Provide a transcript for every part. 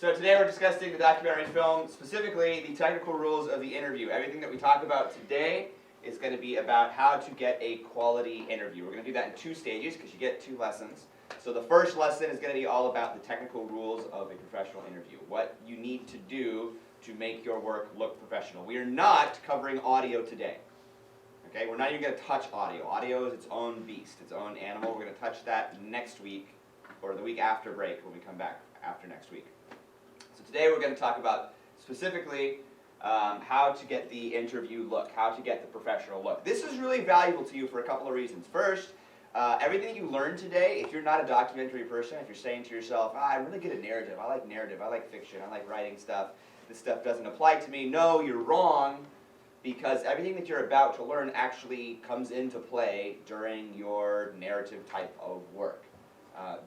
So today we're discussing the documentary film, specifically the technical rules of the interview. Everything that we talk about today is going to be about how to get a quality interview. We're going to do that in 2 stages because you get 2 lessons. So the first lesson is going to be all about the technical rules of a professional interview. What you need to do to make your work look professional. We are not covering audio today. Okay, we're not even going to touch audio. Audio is its own beast, its own animal. We're going to touch that next week, or the week after break when we come back after next week. So today we're going to talk about specifically how to get the interview look, how to get the professional look. This is really valuable to you for a couple of reasons. First, everything you learn today, if you're not a documentary person, if you're saying to yourself, I'm really good at narrative, I like fiction, I like writing stuff, this stuff doesn't apply to me, no, you're wrong, because everything that you're about to learn actually comes into play during your narrative type of work.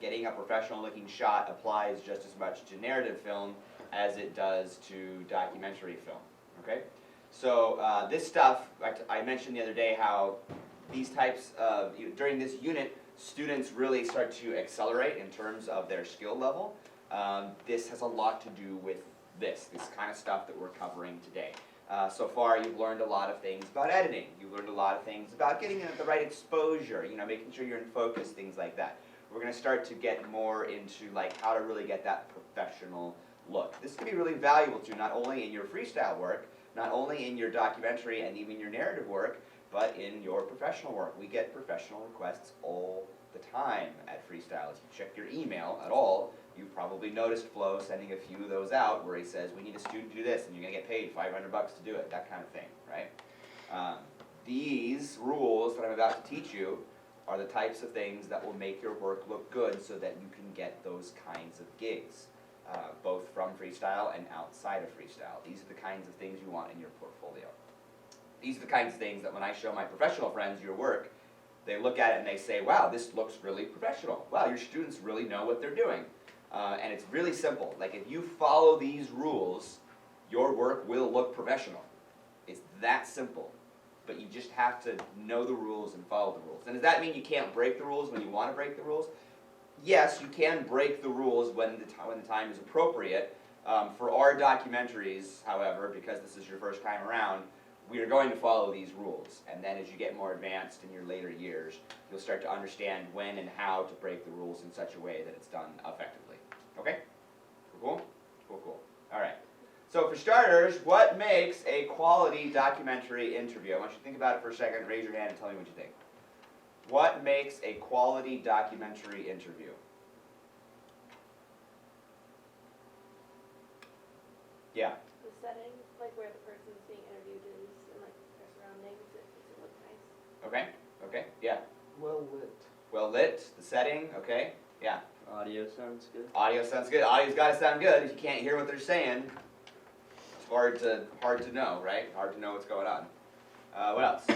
Getting a professional looking shot applies just as much to narrative film as it does to documentary film. Okay? So this stuff, I mentioned the other day how these types of, during this unit, students really start to accelerate in terms of their skill level. This has a lot to do with this kind of stuff that we're covering today. So far you've learned a lot of things about editing. You've learned a lot of things about getting the right exposure, making sure you're in focus, things like that. We're going to start to get more into how to really get that professional look. This can be really valuable to you, not only in your freestyle work, not only in your documentary and even your narrative work, but in your professional work. We get professional requests all the time at Freestyle. If you check your email at all, you've probably noticed Flo sending a few of those out where he says, we need a student to do this, and you're going to get paid $500 to do it, that kind of thing, right? These rules that I'm about to teach you are the types of things that will make your work look good so that you can get those kinds of gigs, both from Freestyle and outside of Freestyle. These are the kinds of things you want in your portfolio. These are the kinds of things that when I show my professional friends your work, they look at it and they say, wow, this looks really professional. Wow, your students really know what they're doing. And it's really simple. If you follow these rules, your work will look professional. It's that simple. But you just have to know the rules and follow the rules. And does that mean you can't break the rules when you want to break the rules? Yes, you can break the rules when the time is appropriate. For our documentaries, however, because this is your first time around, we are going to follow these rules. And then as you get more advanced in your later years, you'll start to understand when and how to break the rules in such a way that it's done effectively. Okay? Cool? Cool, cool. All right. So for starters, what makes a quality documentary interview? I want you to think about it for a second, raise your hand and tell me what you think. What makes a quality documentary interview? Yeah. The setting, where the person's being interviewed is, and their surroundings, it makes it look nice. Okay, okay, yeah. Well lit. Well lit, the setting, okay, yeah. Audio sounds good. Audio sounds good. Audio's got to sound good. If you can't hear what they're saying, it's hard to know, right? Hard to know what's going on. What else?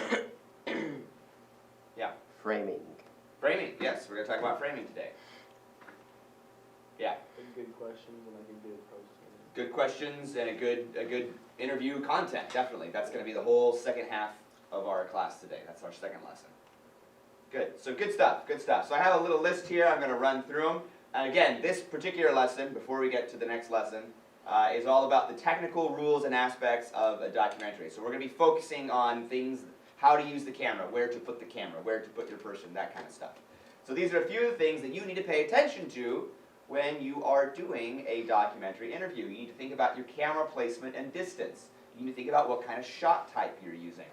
Yeah. Framing. Framing, yes, we're going to talk about framing today. Yeah. Good questions and a good posting. Good questions and a good interview content, definitely. That's going to be the whole second half of our class today. That's our second lesson. Good, so good stuff, good stuff. So I have a little list here, I'm going to run through them. And again, this particular lesson, before we get to the next lesson, is all about the technical rules and aspects of a documentary. So we're going to be focusing on things, how to use the camera, where to put the camera, where to put your person, that kind of stuff. So these are a few of the things that you need to pay attention to when you are doing a documentary interview. You need to think about your camera placement and distance. You need to think about what kind of shot type you're using.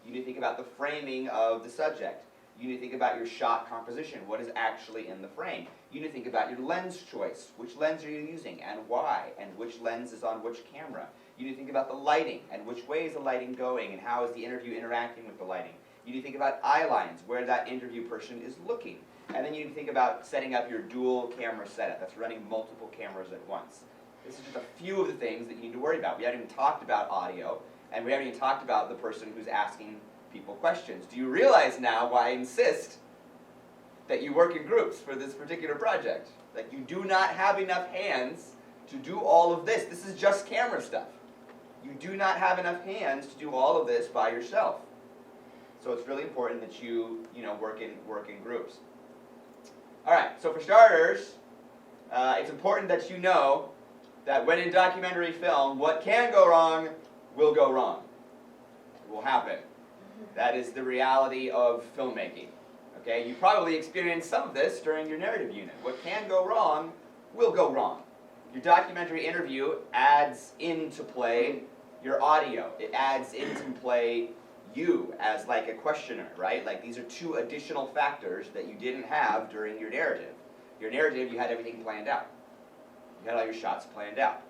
You need to think about the framing of the subject. You need to think about your shot composition, what is actually in the frame. You need to think about your lens choice. Which lens are you using and why, and which lens is on which camera. You need to think about the lighting and which way is the lighting going and how is the interview interacting with the lighting. You need to think about eye lines, where that interview person is looking. And then you need to think about setting up your dual camera setup. That's running multiple cameras at once. This is just a few of the things that you need to worry about. We haven't even talked about audio, and we haven't even talked about the person who's asking people questions. Do you realize now why I insist that you work in groups for this particular project? That you do not have enough hands to do all of this. This is just camera stuff. You do not have enough hands to do all of this by yourself. So it's really important that you work in groups. All right, so for starters, it's important that you know that when in documentary film, what can go wrong will go wrong. It will happen. That is the reality of filmmaking. Okay, you probably experienced some of this during your narrative unit. What can go wrong will go wrong. Your documentary interview adds into play your audio. It adds into play you as like a questioner, right? Like these are two additional factors that you didn't have during your narrative. Your narrative, you had everything planned out. You had all your shots planned out.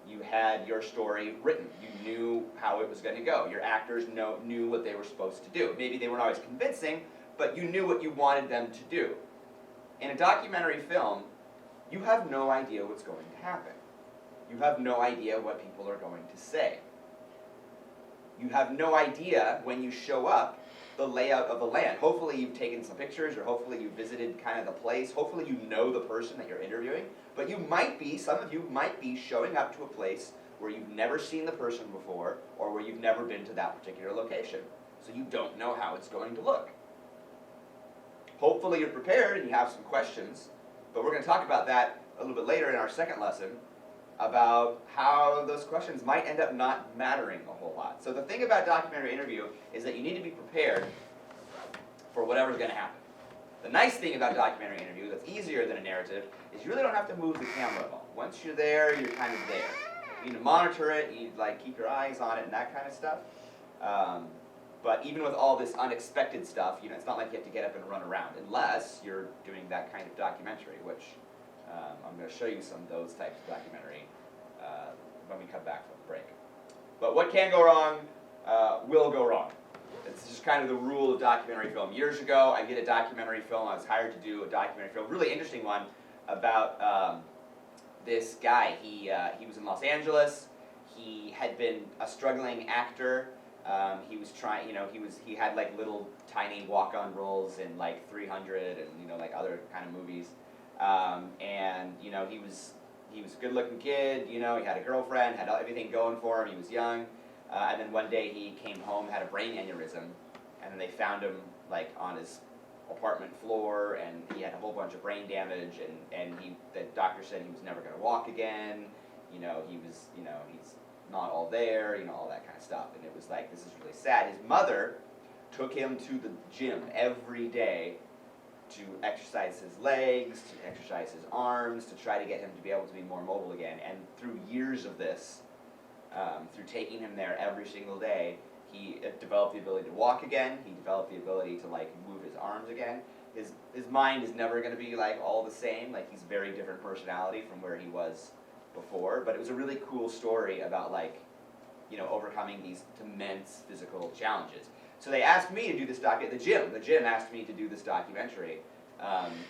You had your story written. You knew how it was going to go. Your actors knew what they were supposed to do. Maybe they weren't always convincing, but you knew what you wanted them to do. In a documentary film, you have no idea what's going to happen. You have no idea what people are going to say. You have no idea when you show up the layout of the land. Hopefully you've taken some pictures, or hopefully you visited kind of the place. Hopefully you know the person that you're interviewing. But you might be, some of you might be showing up to a place where you've never seen the person before, or where you've never been to that particular location. So you don't know how it's going to look. Hopefully you're prepared and you have some questions, but we're going to talk about that a little bit later in our second lesson, about how those questions might end up not mattering a whole lot. So the thing about documentary interview is that you need to be prepared for whatever's going to happen. The nice thing about documentary interview that's easier than a narrative is you really don't have to move the camera at all. Once you're there, you're kind of there. You need to monitor it, you need to like keep your eyes on it and that kind of stuff. But even with all this unexpected stuff, it's not like you have to get up and run around, unless you're doing that kind of documentary, which I'm going to show you some of those types of documentary when we come back from the break. But what can go wrong will go wrong. It's just kind of the rule of documentary film. Years ago, I did a documentary film. I was hired to do a documentary film, really interesting one, about this guy. He was in Los Angeles. He had been a struggling actor. He was trying, he had like little tiny walk-on roles in like 300 and like other kind of movies. And he was a good-looking kid. He had a girlfriend, had everything going for him. He was young. And then one day he came home, had a brain aneurysm, and then they found him like on his apartment floor, and he had a whole bunch of brain damage, and the doctor said he was never going to walk again. He was, he's not all there, all that kind of stuff. And it was like, this is really sad. His mother took him to the gym every day to exercise his legs, to exercise his arms, to try to get him to be able to be more mobile again. And through years of this, through taking him there every single day, he developed the ability to walk again. He developed the ability to like move his arms again. His mind is never going to be like all the same. Like he's a very different personality from where he was before. But it was a really cool story about like, overcoming these immense physical challenges. So they asked me to do this the gym asked me to do this documentary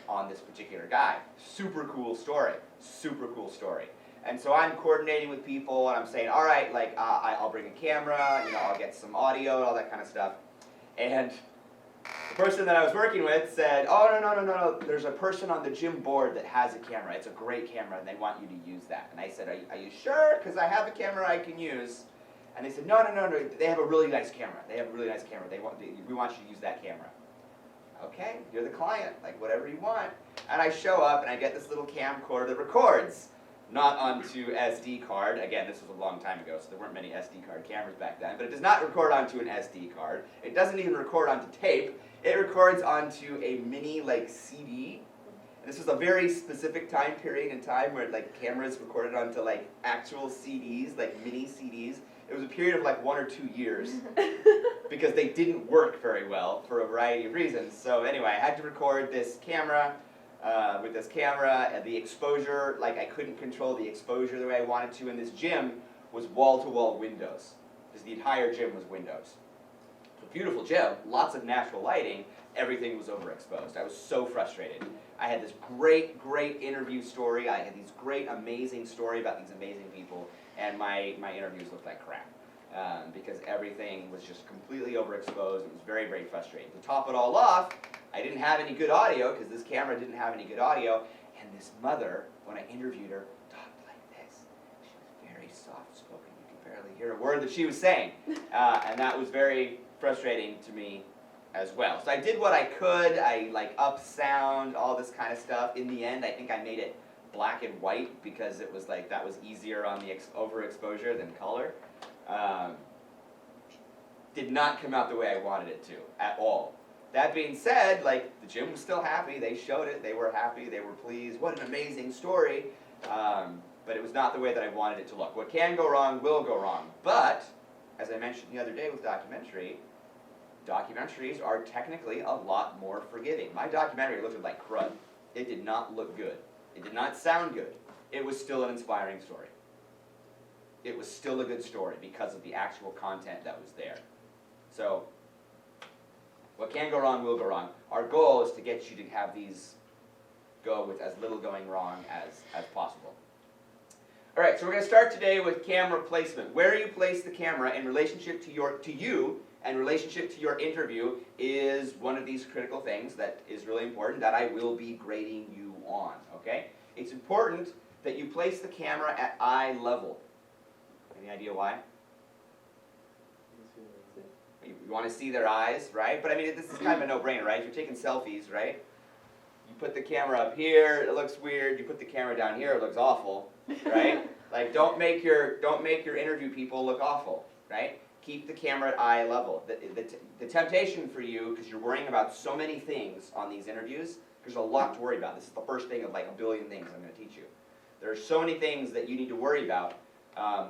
on this particular guy. Super cool story. And so I'm coordinating with people, and I'm saying, all right, like I'll bring a camera, I'll get some audio and all that kind of stuff. And the person that I was working with said, oh, no, there's a person on the gym board that has a camera. It's a great camera, and they want you to use that. And I said, are you sure? Because I have a camera I can use. And they said, no, they have a really nice camera. We want you to use that camera. Okay, you're the client, like whatever you want. And I show up, and I get this little camcorder that records, not onto SD card. Again, this was a long time ago, so there weren't many SD card cameras back then. But it does not record onto an SD card. It doesn't even record onto tape. It records onto a mini like CD. And this was a very specific time period in time where like cameras recorded onto like actual CDs, like mini CDs. It was a period of like 1 or 2 years because they didn't work very well for a variety of reasons. So anyway, I had to record this camera. With this camera, and the exposure, like I couldn't control the exposure the way I wanted to. And this gym was wall-to-wall windows, because the entire gym was windows. It's a beautiful gym, lots of natural lighting, everything was overexposed. I was so frustrated. I had this great interview story. I had these great, amazing story about these amazing people, and my interviews looked like crap. Because everything was just completely overexposed. It was very, very frustrating. To top it all off, I didn't have any good audio, because this camera didn't have any good audio, and this mother, when I interviewed her, talked like this. She was very soft-spoken. You could barely hear a word that she was saying. And that was very frustrating to me as well. So I did what I could. I like up sound, all this kind of stuff. In the end, I think I made it black and white because it was like that was easier on the overexposure than color. Did not come out the way I wanted it to at all. That being said, like the gym was still happy. They showed it. They were happy. They were pleased. What an amazing story. But it was not the way that I wanted it to look. What can go wrong will go wrong. But as I mentioned the other day with documentaries are technically a lot more forgiving. My documentary looked like crud. It did not look good. It did not sound good. It was still an inspiring story. It was still a good story because of the actual content that was there. So, what can go wrong will go wrong. Our goal is to get you to have these go with as little going wrong as possible. All right, so we're going to start today with camera placement. Where you place the camera in relationship to you and relationship to your interview is one of these critical things that is really important that I will be grading you on, okay? It's important that you place the camera at eye level. Any idea why? You want to see their eyes, right? But I mean, this is kind of a no-brainer, right? If you're taking selfies, right? You put the camera up here, it looks weird. You put the camera down here, it looks awful, right? Like, don't make your interview people look awful, right? Keep the camera at eye level. The temptation for you, because you're worrying about so many things on these interviews, there's a lot to worry about. This is the first thing of like a billion things I'm going to teach you. There are so many things that you need to worry about.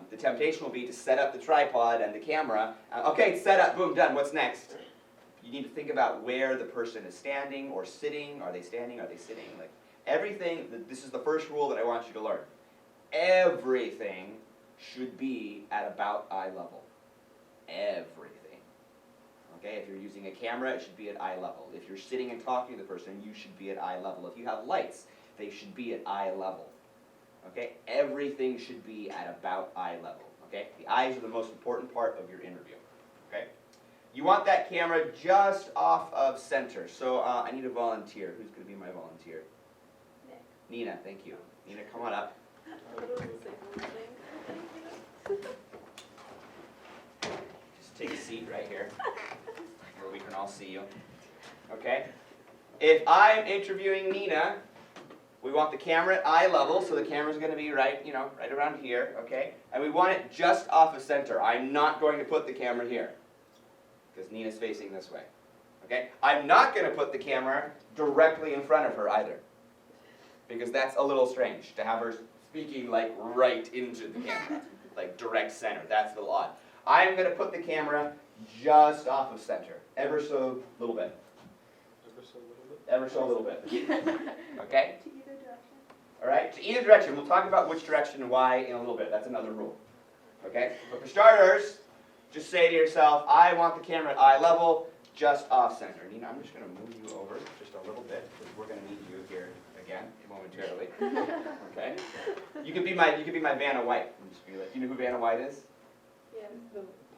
The temptation will be to set up the tripod and the camera. Okay, it's set up, boom, done. What's next? You need to think about where the person is standing or sitting. Are they standing? Are they sitting? Like everything, this is the first rule that I want you to learn. Everything should be at about eye level. Everything. Okay, if you're using a camera, it should be at eye level. If you're sitting and talking to the person, you should be at eye level. If you have lights, they should be at eye level. Okay, everything should be at about eye level. Okay, the eyes are the most important part of your interview. Okay, you want that camera just off of center. So I need a volunteer. Who's going to be my volunteer? Nick. Nina, thank you. Nina, come on up. I was gonna say one thing. Just take a seat right here, where we can all see you. Okay, if I'm interviewing Nina, we want the camera at eye level, so the camera's going to be right around here, okay? And we want it just off of center. I'm not going to put the camera here, because Nina's facing this way, okay? I'm not going to put the camera directly in front of her either, because that's a little strange, to have her speaking like right into the camera, like direct center. That's a little odd. I'm going to put the camera just off of center, ever so little bit. Ever so little bit. Okay? To either direction. All right, to either direction. We'll talk about which direction and why in a little bit. That's another rule. Okay? But for starters, just say to yourself, I want the camera at eye level, just off center. Nina, I'm just going to move you over just a little bit, because we're going to need you here again momentarily. Okay? You could be my Vanna White. And just be like, you know who Vanna White is? Yeah.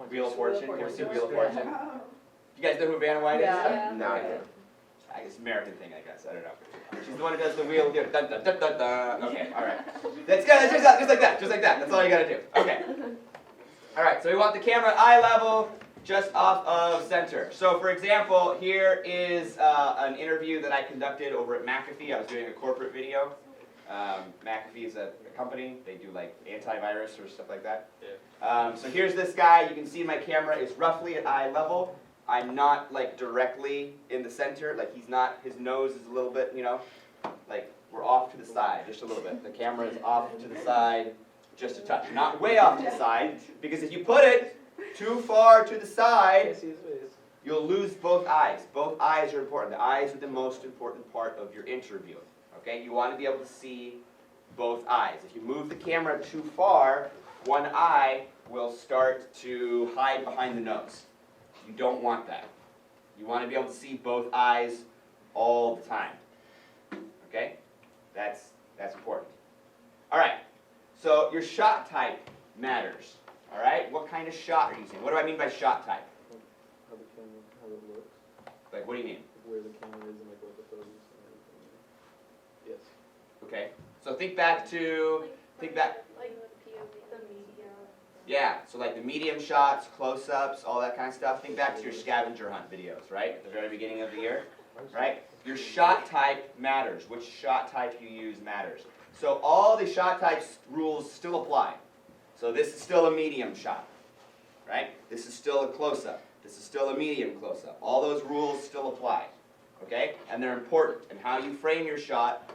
Wheel of Fortune. You ever see Wheel of Yeah. Fortune? You guys know who Vanna White is? Yeah. No. Okay. It's an American thing, I guess. I don't know. She's the one who does the wheel here. Dun, dun, dun, dun, dun. Okay, all right. That's good. Just like that. Just like that. That's all you got to do. Okay. All right. So we want the camera eye level, just off of center. So, for example, here is an interview that I conducted over at McAfee. I was doing a corporate video. McAfee is a company. They do like antivirus or stuff like that. Yeah. So here's this guy. You can see my camera is roughly at eye level. I'm not like directly in the center, like he's not, his nose is a little bit, like we're off to the side, just a little bit. The camera is off to the side, just a touch. Not way off to the side, because if you put it too far to the side, you'll lose both eyes. Both eyes are important. The eyes are the most important part of your interview, okay? You want to be able to see both eyes. If you move the camera too far, one eye will start to hide behind the nose. You don't want that. You want to be able to see both eyes all the time. Okay? That's important. All right. So your shot type matters. All right? What kind of shot are you using? What do I mean by shot type? How it looks. Like, what do you mean? Where the camera is and like what the photos and everything. Yes. Okay. So think back. Like the POV, the media. Yeah. So like the medium shots, close-ups, all that kind of stuff. Think back to your scavenger hunt videos, right? At the very beginning of the year, right? Your shot type matters. Which shot type you use matters. So all the shot types rules still apply. So this is still a medium shot, right? This is still a close-up. This is still a medium close-up. All those rules still apply, okay? And they're important. And how you frame your shot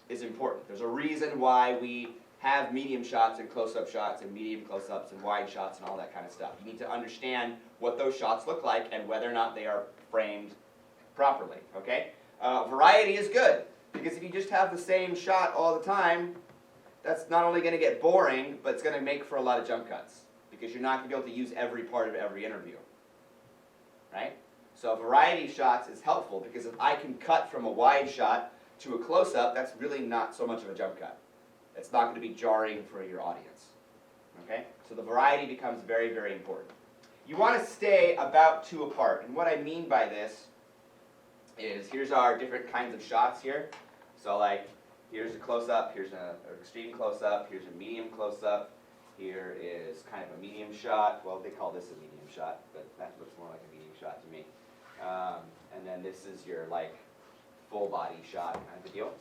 is important. There's a reason why we have medium shots and close-up shots and medium close-ups and wide shots and all that kind of stuff. You need to understand what those shots look like and whether or not they are framed properly, okay? Variety is good, because if you just have the same shot all the time, that's not only going to get boring, but it's going to make for a lot of jump cuts, because you're not going to be able to use every part of every interview, right? So a variety of shots is helpful, because if I can cut from a wide shot to a close-up, that's really not so much of a jump cut. It's not going to be jarring for your audience, okay? So the variety becomes very, very important. You want to stay about 2 apart, and what I mean by this is, here's our different kinds of shots here. So like, here's a close-up, here's an extreme close-up, here's a medium close-up, here is kind of a medium shot. Well, they call this a medium shot, but that looks more like a medium shot to me. And then this is your like full body shot kind of a deal.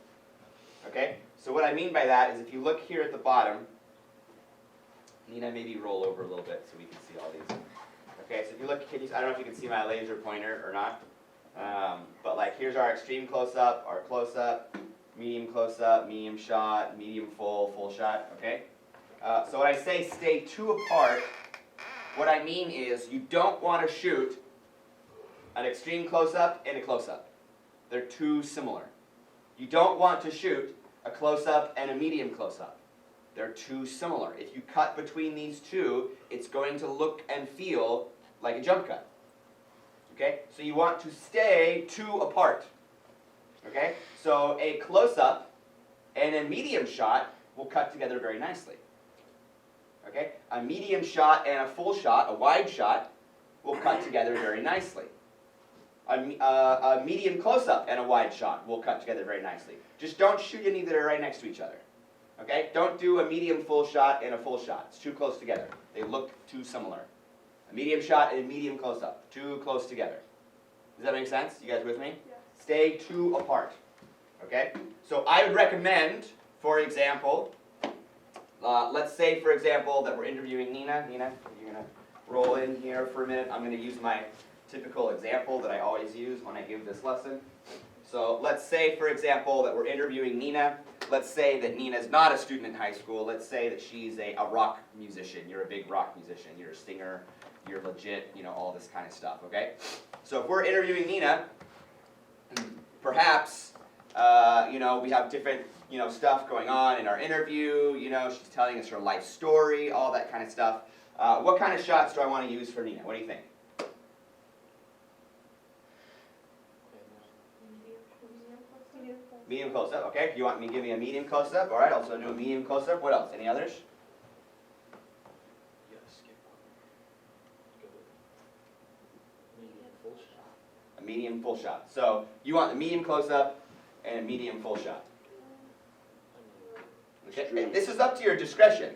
Okay, so what I mean by that is, if you look here at the bottom, Nina, maybe roll over a little bit so we can see all these. Okay, so if you look, I don't know if you can see my laser pointer or not, but like here's our extreme close-up, our close-up, medium shot, medium full shot, okay? So when I say stay 2 apart, what I mean is you don't want to shoot an extreme close-up and a close-up. They're too similar. You don't want to shoot a close-up and a medium close-up. They're too similar. If you cut between these two, it's going to look and feel like a jump cut. Okay? So you want to stay 2 apart. Okay? So a close-up and a medium shot will cut together very nicely. Okay? A medium shot and a full shot, a wide shot, will cut together very nicely. A medium close-up and a wide shot will cut together very nicely. Just don't shoot any that are right next to each other. Okay? Don't do a medium full shot and a full shot. It's too close together. They look too similar. A medium shot and a medium close-up. Too close together. Does that make sense? You guys with me? Yeah. Stay 2 apart. Okay? So I would recommend, for example, let's say, for example, that we're interviewing Nina. Nina, you're going to roll in here for a minute. I'm going to use my typical example that I always use when I give this lesson. So let's say, for example, that we're interviewing Nina. Let's say that Nina's not a student in high school. Let's say that she's a rock musician. You're a big rock musician. You're a singer. You're legit, you know, all this kind of stuff, okay? So if we're interviewing Nina, perhaps, you know, we have different, you know, stuff going on in our interview. You know, she's telling us her life story, all that kind of stuff. What kind of shots do I want to use for Nina? What do you think? Medium close-up, okay. You want me to give me a medium close-up? All right, I'll also do a medium close-up. What else? Any others? Yeah, skip one. Go with medium full shot. A medium full shot. So you want a medium close-up and a medium full shot. Okay. And this is up to your discretion.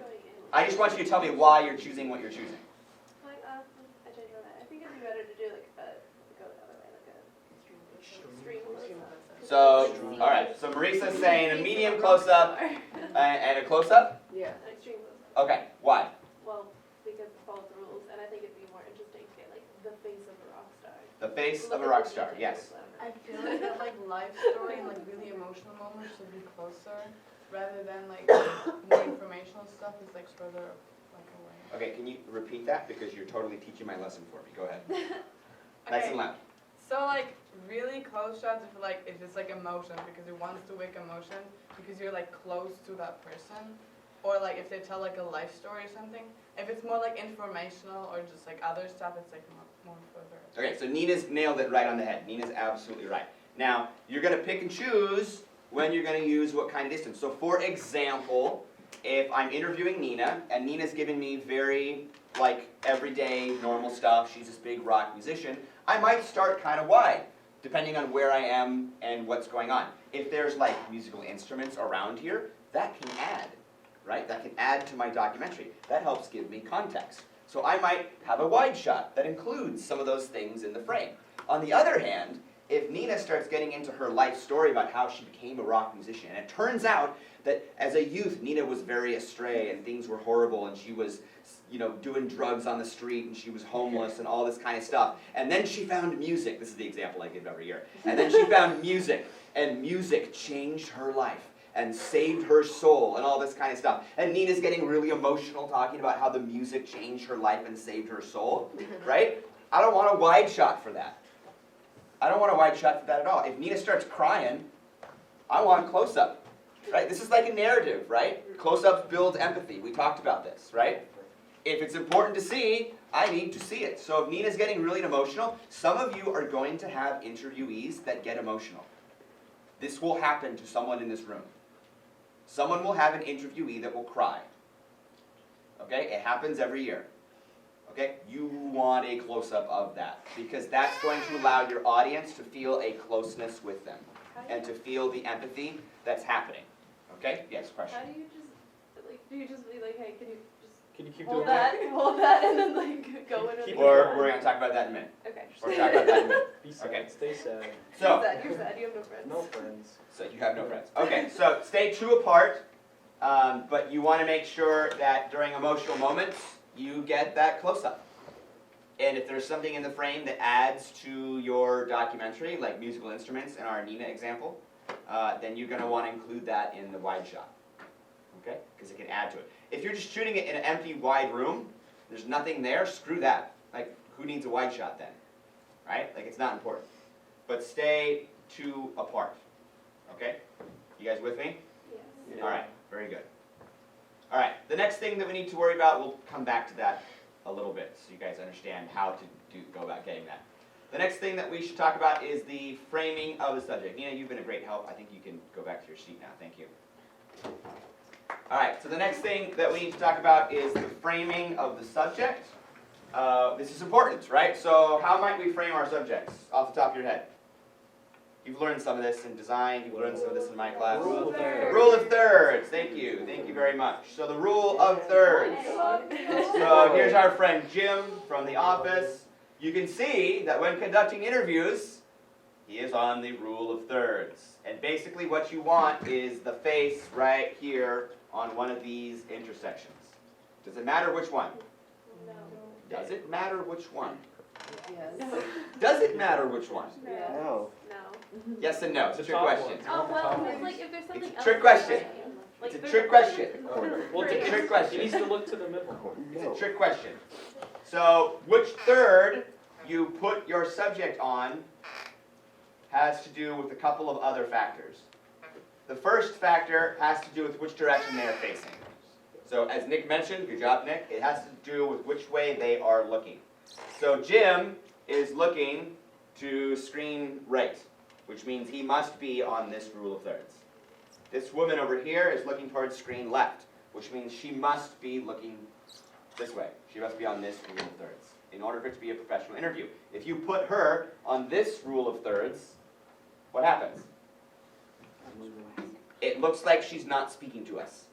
I just want you to tell me why you're choosing what you're choosing. Like, I changed my mind. I think it'd be better to do like go the other way, like a extreme close-up. So, all right. So Marisa's saying a medium close-up and a close-up. Yeah. An extreme close-up. Okay. Why? Well, because it follows the rules, and I think it'd be more interesting to get like the face of a rock star. The face Look of a at rock the star. details, Yes. whatever. I feel like that like life story and like really emotional moments should be closer, rather than like more informational stuff is like further like away. Okay. Can you repeat that, because you're totally teaching my lesson for me? Go ahead. Nice Okay. and loud. So like really close shots if it's like emotion, because it wants to wake emotion because you're like close to that person, or like if they tell like a life story or something. If it's more like informational or just like other stuff, it's like more further. Okay, so Nina's nailed it right on the head. Nina's absolutely right. Now, you're going to pick and choose when you're going to use what kind of distance. So for example, if I'm interviewing Nina, and Nina's giving me very, like, everyday, normal stuff, she's this big rock musician, I might start kind of wide, depending on where I am and what's going on. If there's, like, musical instruments around here, that can add, right? That can add to my documentary. That helps give me context. So I might have a wide shot that includes some of those things in the frame. On the other hand, if Nina starts getting into her life story about how she became a rock musician, and it turns out that as a youth, Nina was very astray and things were horrible and she was, doing drugs on the street and she was homeless and all this kind of stuff. And then she found music. This is the example I give every year. And then she found music, and music changed her life and saved her soul and all this kind of stuff. And Nina's getting really emotional talking about how the music changed her life and saved her soul, right? I don't want a wide shot for that. I don't want a wide shot for that at all. If Nina starts crying, I want close-up, right? This is like a narrative, right? Close-ups build empathy. We talked about this, right? If it's important to see, I need to see it. So if Nina's getting really emotional, some of you are going to have interviewees that get emotional. This will happen to someone in this room. Someone will have an interviewee that will cry. Okay? It happens every year. Okay? You want a close-up of that, because that's going to allow your audience to feel a closeness with them and to feel the empathy that's happening. Okay? Yes, question. How do you just, do you just be like, hey, can you Can you just keep hold doing that? hold that, and then like go in? Keep with Or we're going to talk about that in a minute. Okay. We're going to talk about that in a minute. Be sad, Okay. stay sad. So, You're sad, you have no friends. No friends. so you have no friends. Okay, so stay two apart, but you want to make sure that during emotional moments, you get that close-up. And if there's something in the frame that adds to your documentary, like musical instruments in our Nina example, then you're going to want to include that in the wide shot. Okay? Because it can add to it. If you're just shooting it in an empty, wide room, there's nothing there, screw that. Like, who needs a wide shot then? Right? Like, it's not important. But stay two apart. Okay? You guys with me? Yes. Yeah. All right, very good. All right, the next thing that we need to worry about, we'll come back to that a little bit so you guys understand how to go about getting that. The next thing that we should talk about is the framing of the subject. Nina, you've been a great help. I think you can go back to your seat now. Thank you. All right, so the next thing that we need to talk about is the framing of the subject. This is important, right? So how might we frame our subjects off the top of your head? You've learned some of this in design. You've learned some of this in my class. Rule of The thirds. rule of thirds. Thank you. Thank you very much. So the rule of thirds. So here's our friend Jim from the office. You can see that when conducting interviews, he is on the rule of thirds. And basically what you want is the face right here on one of these intersections. Does it matter which one? No. Does it matter which one? Yes. Does it matter which one? No. No. No. Yes and no. It's a trick top question. one. Oh, well, it's like if there's something a else. trick question. Like, It's a there's trick question. Well, It's a it trick He question. needs to look to the middle. It's No. a trick question. So which third you put your subject on has to do with a couple of other factors. The first factor has to do with which direction they are facing. So as Nick mentioned, good job Nick, it has to do with which way they are looking. So Jim is looking to screen right, which means he must be on this rule of thirds. This woman over here is looking towards screen left, which means she must be looking this way. She must be on this rule of thirds in order for it to be a professional interview. If you put her on this rule of thirds, what happens? It looks like she's not speaking to us.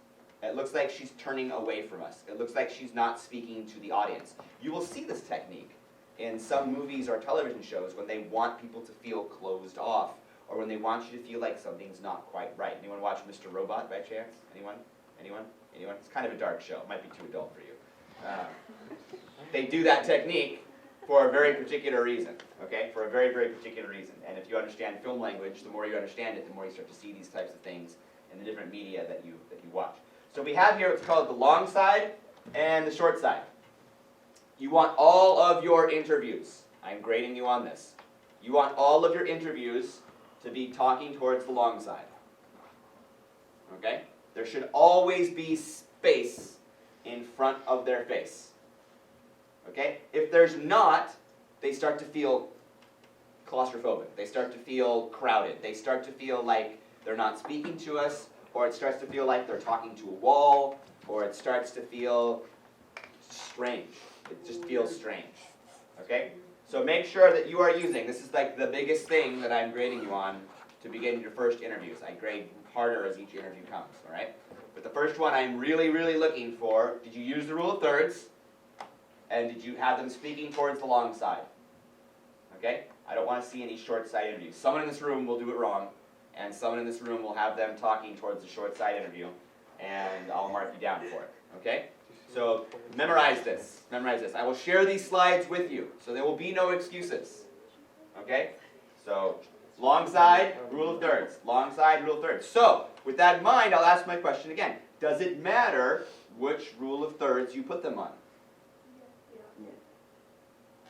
It looks like she's turning away from us. It looks like she's not speaking to the audience. You will see this technique in some movies or television shows when they want people to feel closed off, or when they want you to feel like something's not quite right. Anyone watch Mr. Robot by chance? Anyone? Anyone? Anyone? It's kind of a dark show. It might be too adult for you. They do that technique for a very particular reason, okay? For a very, very particular reason. And if you understand film language, the more you understand it, the more you start to see these types of things in the different media that you watch. So we have here what's called the long side and the short side. You want all of your interviews, I'm grading you on this, you want all of your interviews to be talking towards the long side. Okay? There should always be space in front of their face. Okay? If there's not, they start to feel claustrophobic. They start to feel crowded. They start to feel like they're not speaking to us, or it starts to feel like they're talking to a wall, or it starts to feel strange. It just feels strange. Okay? So make sure that you are using, this is like the biggest thing that I'm grading you on to begin your first interviews. I grade harder as each interview comes, all right? But the first one I'm really, really looking for, did you use the rule of thirds? And did you have them speaking towards the long side? Okay? I don't want to see any short side interviews. Someone in this room will do it wrong, and someone in this room will have them talking towards the short side interview, and I'll mark you down for it, okay? So memorize this, memorize this. I will share these slides with you, so there will be no excuses, okay? So long side, rule of thirds, long side, rule of thirds. So with that in mind, I'll ask my question again. Does it matter which rule of thirds you put them on?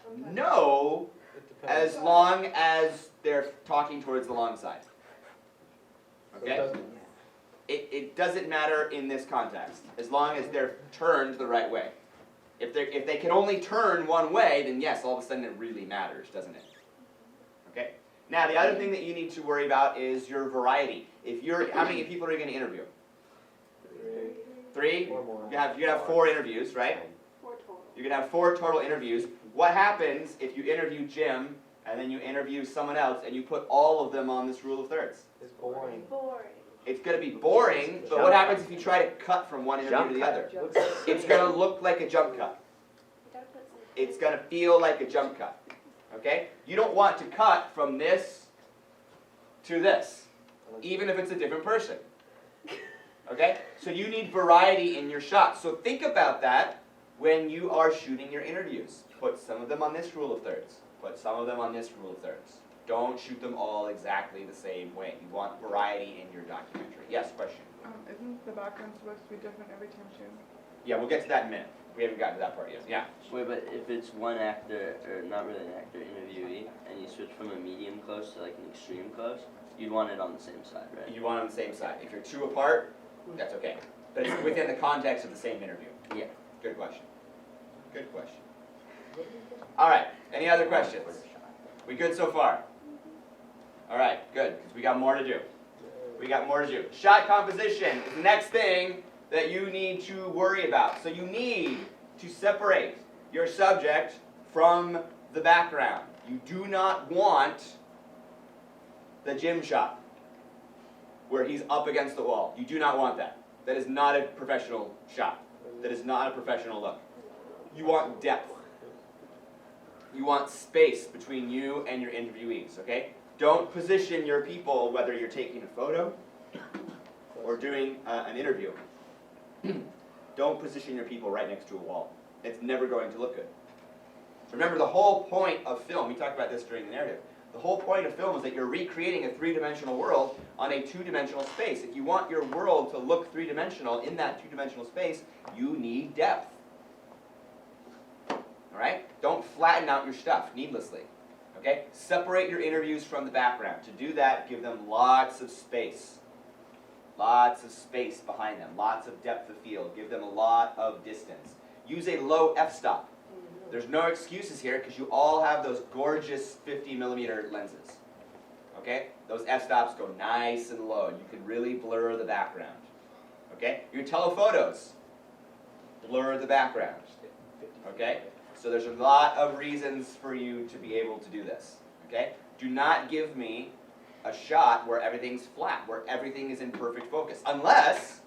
Sometimes. No, It depends. as long as they're talking towards the long side. So it Okay? doesn't- It doesn't matter in this context, as long as they're turned the right way. If they can only turn one way, then yes, all of a sudden it really matters, doesn't it? Okay? Now the other thing that you need to worry about is your variety. How many people are you going to interview? Three 3? or more. You're gonna have 4 interviews, right? 4 total. You're gonna have 4 total interviews. What happens if you interview Jim and then you interview someone else and you put all of them on this rule of thirds? It's boring. Boring. It's gonna be boring, but what happens if you try to cut from one interview to the other? Looks like- It's gonna look like a jump cut. You gotta put some. It's gonna feel like a jump cut. Okay? You don't want to cut from this to this, even if it's a different person. Okay? So you need variety in your shots. So think about that when you are shooting your interviews. Put some of them on this rule of thirds. Put some of them on this rule of thirds. Don't shoot them all exactly the same way. You want variety in your documentary. Yes, question? Isn't the background supposed to be different every time too? Yeah, we'll get to that in a minute. We haven't gotten to that part yet. Yeah. Wait, but if it's one actor, or not really an actor, interviewee, and you switch from a medium close to like an extreme close, you'd want it on the same side, right? You want it on the same side. If you're 2 apart, that's okay. But it's within the context of the same interview. Yeah. Good question. Good question. All right, any other questions? We good so far? All right, good, because we got more to do. We got more to do. Shot composition is the next thing that you need to worry about. So you need to separate your subject from the background. You do not want the gym shot where he's up against the wall. You do not want that. That is not a professional shot. That is not a professional look. You want depth. You want space between you and your interviewees, okay? Don't position your people, whether you're taking a photo or doing an interview. Don't position your people right next to a wall. It's never going to look good. Remember, the whole point of film, we talked about this during the narrative, the whole point of film is that you're recreating a 3-dimensional world on a 2-dimensional space. If you want your world to look 3-dimensional in that 2-dimensional space, you need depth. All right? Don't flatten out your stuff needlessly. Okay? Separate your interviews from the background. To do that, give them lots of space. Lots of space behind them. Lots of depth of field. Give them a lot of distance. Use a low f-stop. There's no excuses here because you all have those gorgeous 50mm lenses. Okay? Those f-stops go nice and low. You can really blur the background. Okay? Your telephotos, blur the background. Okay? So there's a lot of reasons for you to be able to do this. Okay? Do not give me a shot where everything's flat, where everything is in perfect focus. Unless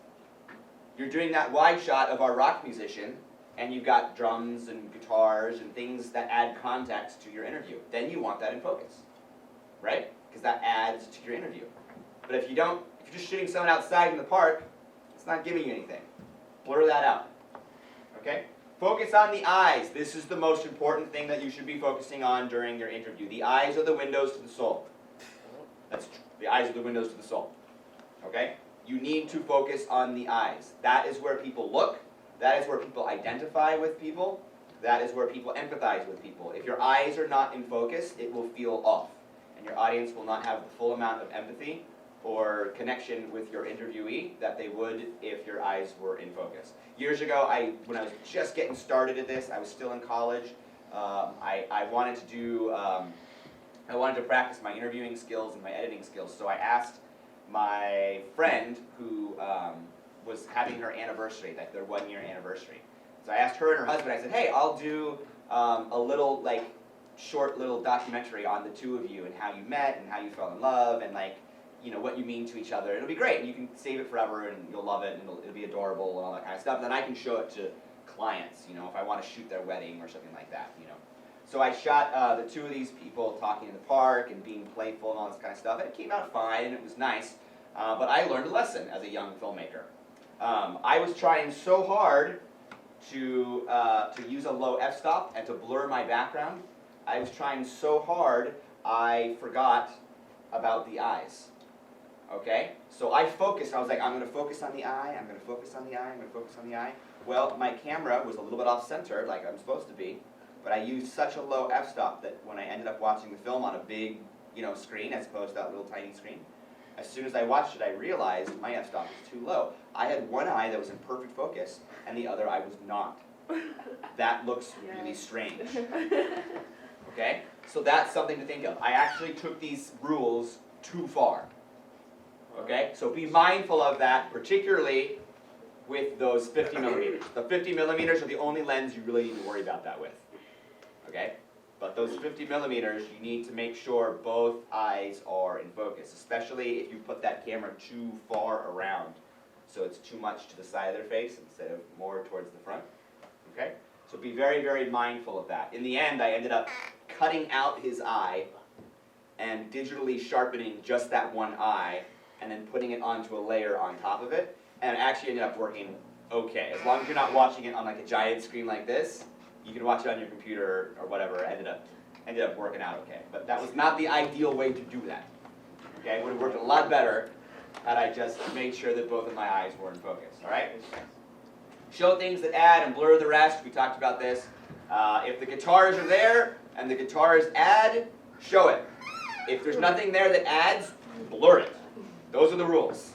you're doing that wide shot of our rock musician and you've got drums and guitars and things that add context to your interview. Then you want that in focus. Right? Because that adds to your interview. But if you don't, if you're just shooting someone outside in the park, it's not giving you anything. Blur that out. Okay? Focus on the eyes. This is the most important thing that you should be focusing on during your interview. The eyes are the windows to the soul. That's true. The eyes are the windows to the soul. Okay? You need to focus on the eyes. That is where people look. That is where people identify with people. That is where people empathize with people. If your eyes are not in focus, it will feel off. And your audience will not have the full amount of empathy or connection with your interviewee that they would if your eyes were in focus. Years ago, when I was just getting started at this, I was still in college. I wanted to practice my interviewing skills and my editing skills, so I asked my friend who was having her anniversary, like their 1-year anniversary. So I asked her and her husband, I said, hey, I'll do a little, short little documentary on the 2 of you and how you met and how you fell in love and, what you mean to each other. It'll be great, and you can save it forever, and you'll love it, and it'll be adorable and all that kind of stuff. And then I can show it to clients, if I want to shoot their wedding or something like that, So I shot the two of these people talking in the park and being playful and all this kind of stuff, and it came out fine and it was nice, but I learned a lesson as a young filmmaker. I was trying so hard to use a low f-stop and to blur my background. I was trying so hard, I forgot about the eyes. Okay? So I focused, I was like, I'm going to focus on the eye, I'm going to focus on the eye, I'm going to focus on the eye. Well, my camera was a little bit off-center, like I'm supposed to be, but I used such a low f-stop that when I ended up watching the film on a big, screen as opposed to that little tiny screen, as soon as I watched it, I realized my f-stop was too low. I had one eye that was in perfect focus, and the other eye was not. That looks really strange. Okay? So that's something to think of. I actually took these rules too far. Okay? So be mindful of that, particularly with those 50 millimeters. The 50 millimeters are the only lens you really need to worry about that with. Okay? But those 50 millimeters, you need to make sure both eyes are in focus, especially if you put that camera too far around. So it's too much to the side of their face instead of more towards the front. Okay? So be very, very mindful of that. In the end, I ended up cutting out his eye and digitally sharpening just that one eye and then putting it onto a layer on top of it. And it actually ended up working okay. As long as you're not watching it on like a giant screen like this, you can watch it on your computer or whatever. Ended up working out okay. But that was not the ideal way to do that. Okay, it would have worked a lot better had I just made sure that both of my eyes were in focus. All right? Show things that add and blur the rest. We talked about this. If the guitars are there and the guitars add, show it. If there's nothing there that adds, blur it. Those are the rules.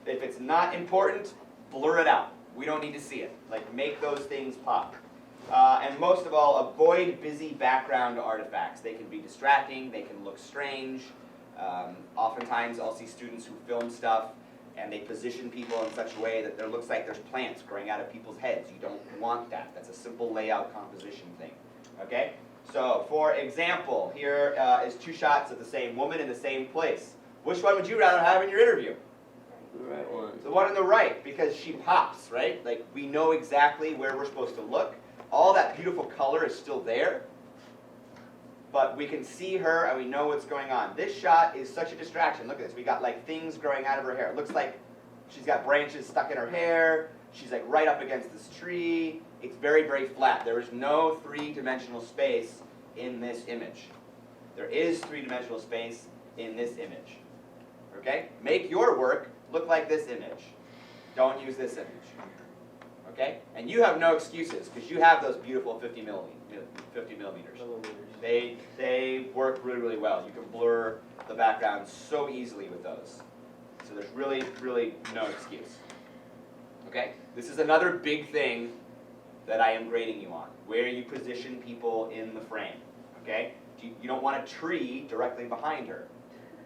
If it's not important, blur it out. We don't need to see it. Like, make those things pop. And most of all, avoid busy background artifacts. They can be distracting, they can look strange. Oftentimes I'll see students who film stuff and they position people in such a way that there looks like there's plants growing out of people's heads. You don't want that. That's a simple layout composition thing. Okay? So, for example, here is two shots of the same woman in the same place. Which one would you rather have in your interview? The right one. The one on the right, because she pops, right? Like, we know exactly where we're supposed to look. All that beautiful color is still there, but we can see her and we know what's going on. This shot is such a distraction. Look at this. We got like things growing out of her hair. It looks like she's got branches stuck in her hair. She's like right up against this tree. It's very, very flat. There is no three-dimensional space in this image. There is three-dimensional space in this image. Okay? Make your work look like this image. Don't use this image. Okay? And you have no excuses because you have those beautiful 50 millimeters. They work really, really well. You can blur the background so easily with those. So there's really, really no excuse. Okay? This is another big thing that I am grading you on, where you position people in the frame. Okay? You don't want a tree directly behind her.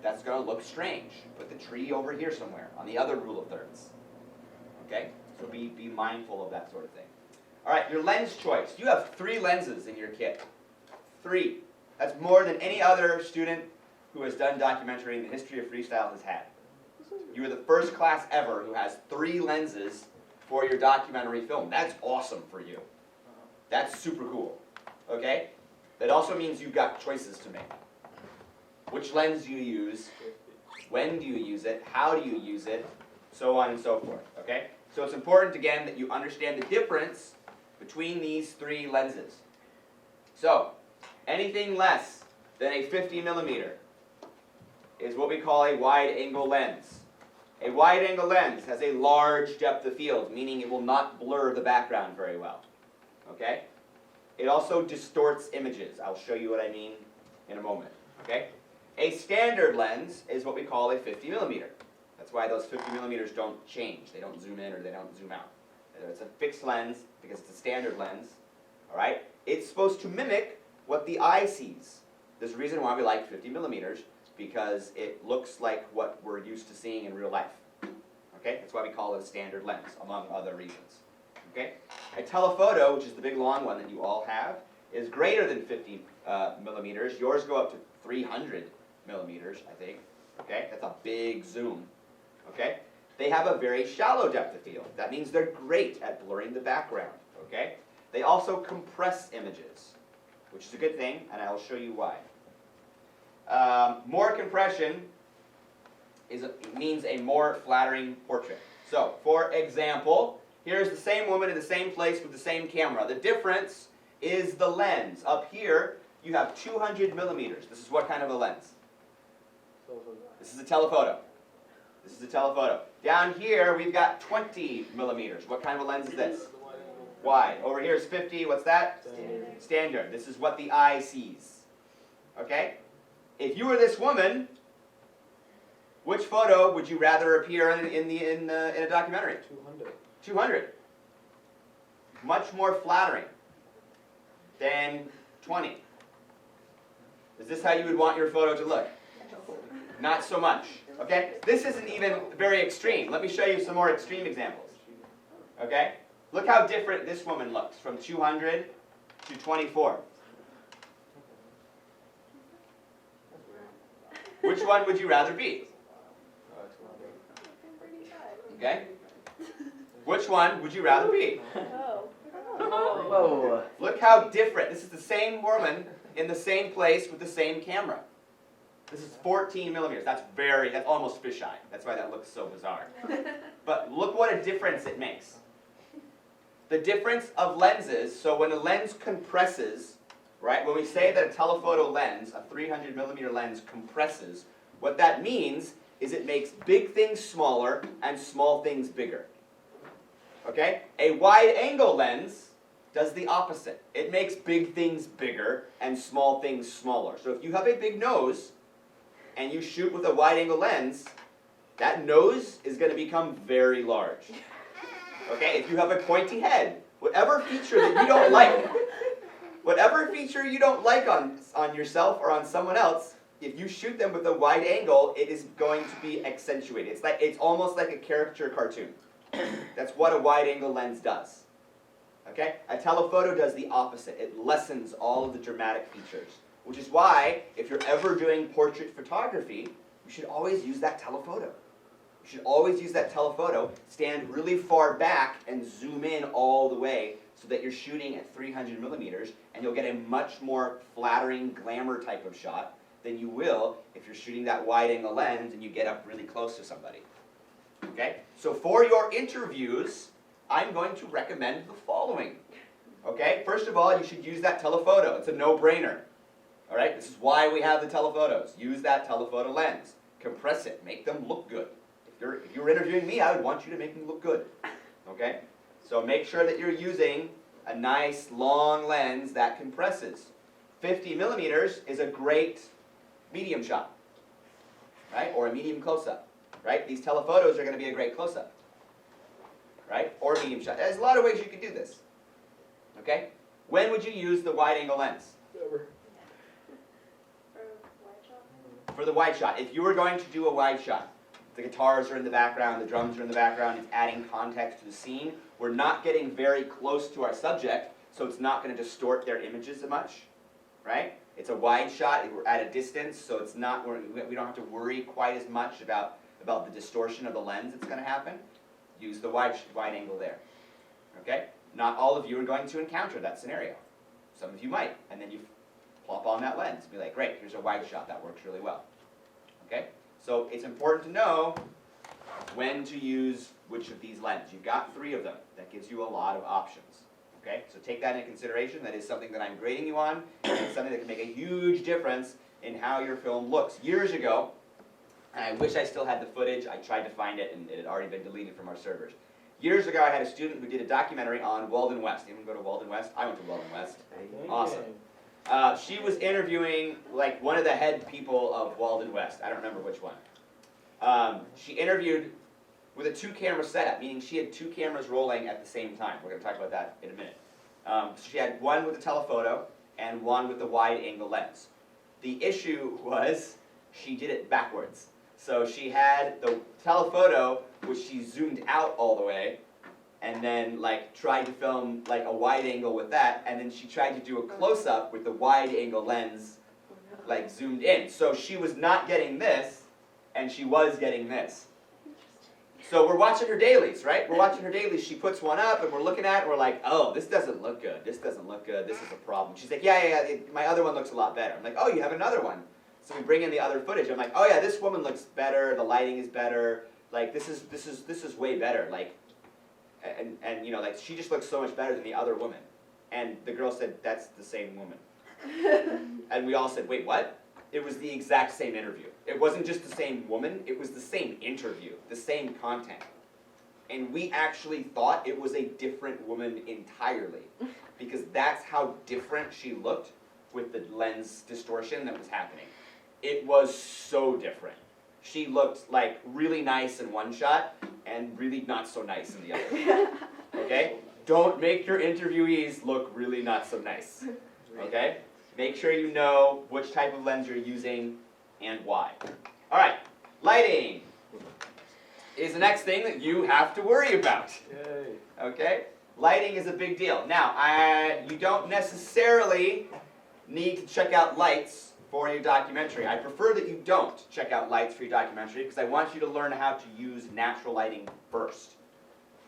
That's going to look strange. Put the tree over here somewhere, on the other rule of thirds. Okay? So be mindful of that sort of thing. All right, your lens choice. You have 3 lenses in your kit. 3. That's more than any other student who has done documentary in the history of freestyle has had. You are the first class ever who has 3 lenses for your documentary film. That's awesome for you. That's super cool. Okay? That also means you've got choices to make. Which lens do you use? When do you use it? How do you use it? So on and so forth. Okay? So it's important, again, that you understand the difference between these 3 lenses. So, anything less than a 50 millimeter is what we call a wide-angle lens. A wide-angle lens has a large depth of field, meaning it will not blur the background very well. Okay? It also distorts images. I'll show you what I mean in a moment. Okay? A standard lens is what we call a 50 millimeter. That's why those 50 millimeters don't change. They don't zoom in or they don't zoom out. It's a fixed lens because it's a standard lens. All right? It's supposed to mimic what the eye sees. There's a reason why we like 50 millimeters, because it looks like what we're used to seeing in real life. Okay? That's why we call it a standard lens, among other reasons. Okay? A telephoto, which is the big long one that you all have, is greater than 50 millimeters. Yours go up to 300 millimeters, I think. Okay? That's a big zoom. Okay? They have a very shallow depth of field. That means they're great at blurring the background. Okay? They also compress images, which is a good thing, and I'll show you why. More compression means a more flattering portrait. So, for example, here's the same woman in the same place with the same camera. The difference is the lens. Up here, you have 200 millimeters. This is what kind of a lens? This is a telephoto. This is a telephoto. Down here, we've got 20 millimeters. What kind of a lens is this? Wide. Over here is 50. What's that? Standard. Standard. This is what the eye sees. Okay? If you were this woman, which photo would you rather appear in a documentary? 200. 200. Much more flattering than 20. Is this how you would want your photo to look? Not so much. Okay? This isn't even very extreme. Let me show you some more extreme examples. Okay? Look how different this woman looks from 200 to 24. Which one would you rather be? Okay? Which one would you rather be? Oh. Whoa. Look how different. This is the same woman in the same place with the same camera. This is 14 millimeters. That's almost fisheye. That's why that looks so bizarre. But look what a difference it makes. The difference of lenses, so when a lens compresses, right, when we say that a telephoto lens, a 300 millimeter lens compresses, what that means is it makes big things smaller and small things bigger. Okay? A wide angle lens does the opposite. It makes big things bigger and small things smaller. So if you have a big nose and you shoot with a wide angle lens, that nose is going to become very large. Okay? If you have a pointy head, whatever feature that you don't like, whatever feature you don't like on yourself or on someone else, if you shoot them with a wide angle, it is going to be accentuated. It's almost like a caricature cartoon. That's what a wide angle lens does. Okay? A telephoto does the opposite. It lessens all of the dramatic features. Which is why, if you're ever doing portrait photography, you should always use that telephoto. You should always use that telephoto, stand really far back and zoom in all the way so that you're shooting at 300 millimeters, and you'll get a much more flattering glamour type of shot than you will if you're shooting that wide angle lens and you get up really close to somebody. Okay? So for your interviews, I'm going to recommend the following. Okay? First of all, you should use that telephoto. It's a no-brainer. All right? This is why we have the telephotos. Use that telephoto lens. Compress it. Make them look good. If you're interviewing me, I would want you to make me look good. Okay? So make sure that you're using a nice long lens that compresses. 50 millimeters is a great medium shot, right? Or a medium close-up, right? These telephotos are going to be a great close-up, right? Or medium shot. There's a lot of ways you could do this. Okay? When would you use the wide-angle lens? Never. For wide shot? For the wide shot. If you were going to do a wide shot, the guitars are in the background, the drums are in the background, it's adding context to the scene. We're not getting very close to our subject, so it's not going to distort their images as much, right? It's a wide shot, we're at a distance, so it's not, we don't have to worry quite as much about the distortion of the lens that's going to happen. Use the wide angle there, okay? Not all of you are going to encounter that scenario. Some of you might, and then you plop on that lens and be like, great, here's a wide shot, that works really well, okay? So it's important to know when to use which of these lenses. You've got 3 of them. That gives you a lot of options. Okay? So take that into consideration. That is something that I'm grading you on, and it's something that can make a huge difference in how your film looks. Years ago, and I wish I still had the footage. I tried to find it, and it had already been deleted from our servers. Years ago, I had a student who did a documentary on Walden West. Anyone go to Walden West? I went to Walden West. Awesome. She was interviewing like one of the head people of Walden West. I don't remember which one. She interviewed with a 2-camera setup, meaning she had 2 cameras rolling at the same time. We're going to talk about that in a minute. So she had one with the telephoto and one with the wide-angle lens. The issue was she did it backwards. So she had the telephoto, which she zoomed out all the way, and then like tried to film like a wide angle with that, and then she tried to do a close-up with the wide angle lens like zoomed in. So she was not getting this, and she was getting this. So we're watching her dailies, right? We're watching her dailies. She puts one up, and we're looking at it, and we're like, oh, this doesn't look good. This doesn't look good. This is a problem. She's like, yeah, my other one looks a lot better. I'm like, oh, you have another one. So we bring in the other footage. I'm like, oh yeah, this woman looks better. The lighting is better. Like this is way better. Like, and you know, like she just looks so much better than the other woman. And the girl said, that's the same woman. And we all said, wait, what? It was the exact same interview. It wasn't just the same woman, it was the same interview, the same content. And we actually thought it was a different woman entirely, because that's how different she looked with the lens distortion that was happening. It was so different. She looked like really nice in one shot, and really not so nice in the other. Okay? Don't make your interviewees look really not so nice. Okay? Make sure you know which type of lens you're using and why. All right, lighting is the next thing that you have to worry about. Yay. Okay? Lighting is a big deal. Now, you don't necessarily need to check out lights for your documentary. I prefer that you don't check out lights for your documentary because I want you to learn how to use natural lighting first.